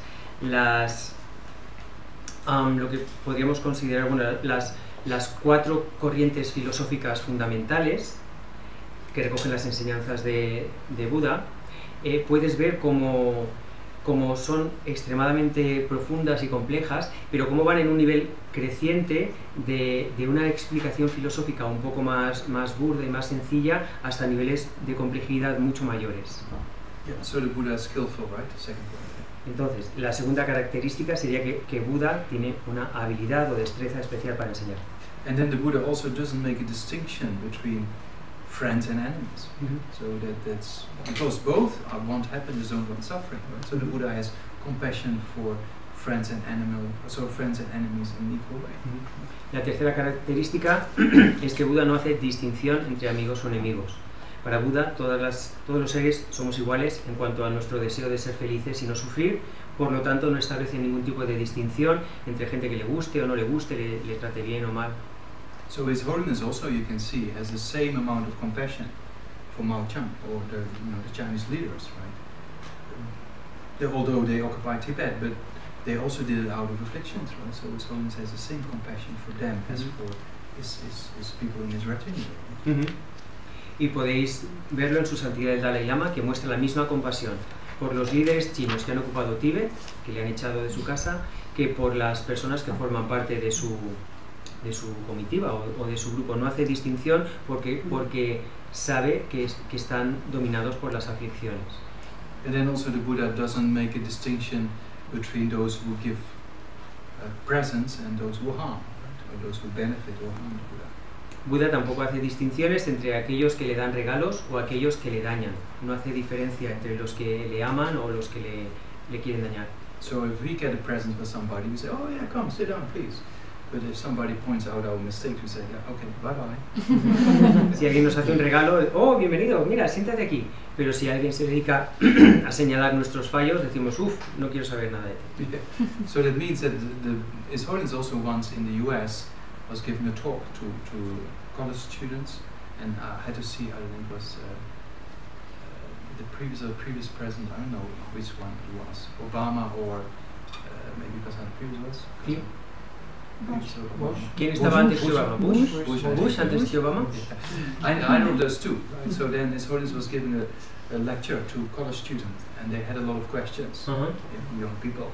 lo que podríamos considerar, bueno, las 4 corrientes filosóficas fundamentales que recogen las enseñanzas de Buda, puedes ver cómo son extremadamente profundas y complejas, pero cómo van en un nivel creciente de una explicación filosófica un poco más burda y más sencilla hasta niveles de complejidad mucho mayores. Yeah, so the Buddha is skillful, right? The second point. Entonces, la segunda característica sería que Buda tiene una habilidad o destreza especial para enseñar. And then the Buddha also doesn't make a distinction between friends and enemies. So that's because both want happiness, don't want suffering. Right? So the Buddha has compassion for friends and enemies in an equal way. La tercera característica es que Buda no hace distinción entre amigos o enemigos. Para Buda, todos los seres somos iguales en cuanto a nuestro deseo de ser felices y no sufrir, por lo tanto no establece ningún tipo de distinción entre gente que le guste o no le guste, le trate bien o mal. So His Holiness also, you can see, has the same amount of compassion for Mao Chang, or the Chinese leaders, right? Although they occupied Tibet, but they also did it out of afflictions, right? So His Holiness has the same compassion for them as for his people in his retinue. Y podéis verlo en su santidad el Dalai Lama, que muestra la misma compasión por los líderes chinos que han ocupado Tíbet, que le han echado de su casa, que por las personas que forman parte de su comitiva o de su grupo. No hace distinción porque sabe que están dominados por las aflicciones. And then also the Buddha doesn't make a distinction between those who give presents and those who harm, right? Or those who benefit or harm the Buddha. Buda tampoco hace distinciones entre aquellos que le dan regalos o aquellos que le dañan. No hace diferencia entre los que le aman o los que le quieren dañar. So if we get a present for somebody, we say, oh yeah, come, sit down, please. But if somebody points out our mistakes, we say, yeah, okay, bye-bye. Si alguien nos hace un regalo, oh, bienvenido, mira, siéntate aquí. Pero si alguien se dedica a señalar nuestros fallos, decimos, uff, no quiero saber nada de ti. Yeah. So that means that His Holiness also once in the US was giving a talk to college students, and I had to see, I think it was the previous president, I don't know which one it was, Obama or maybe because the previous was? ¿Quién? Bush. ¿Quién estaba antes que Obama? ¿Bush? Bush Antes que Obama? I know those two, right? So then His Holiness was giving a lecture to college students, and they had a lot of questions, young people.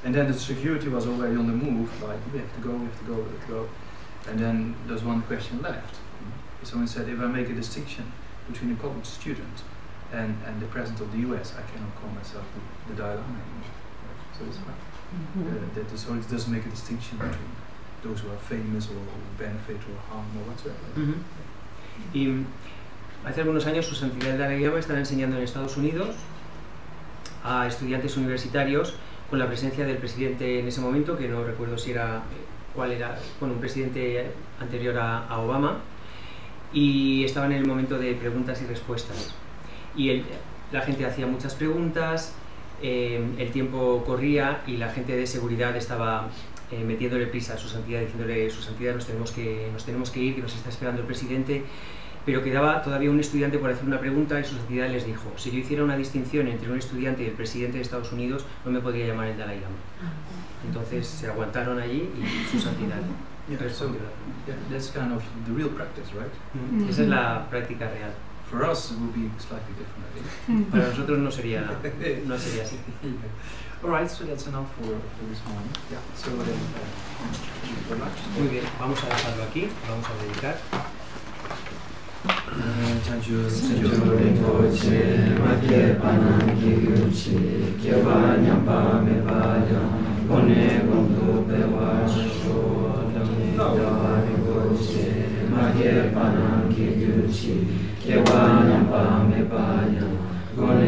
And then the security was already on the move, like, we have to go, we have to go, we have to go. And then there's one question left. Someone said, if I make a distinction between a college student and the President of the US, I cannot call myself the Dalai Lama anymore. So it's fine. That the Holiness doesn't make a distinction between those who are famous or who benefit or harm or whatsoever. Y hace algunos años su santidad el Dalai Lama estaba enseñando en Estados Unidos a estudiantes universitarios con la presencia del presidente en ese momento, que no recuerdo si era cuál era, bueno, un presidente anterior a Obama, y estaban en el momento de preguntas y respuestas. Y la gente hacía muchas preguntas, el tiempo corría y la gente de seguridad estaba metiéndole prisa a su santidad, diciéndole, su santidad, nos tenemos que ir, que nos está esperando el presidente. Pero quedaba todavía un estudiante por hacer una pregunta y su santidad les dijo, si yo hiciera una distinción entre un estudiante y el presidente de Estados Unidos, no me podría llamar el Dalai Lama. Entonces se aguantaron allí y su santidad respondió. That's kind of the real practice, right? Esa es la práctica real. For us, it would be slightly different, I think. Para nosotros no sería así. All right, so that's enough for this morning. Yeah. So then, muy bien, vamos a dejarlo aquí, vamos a dedicar. Gone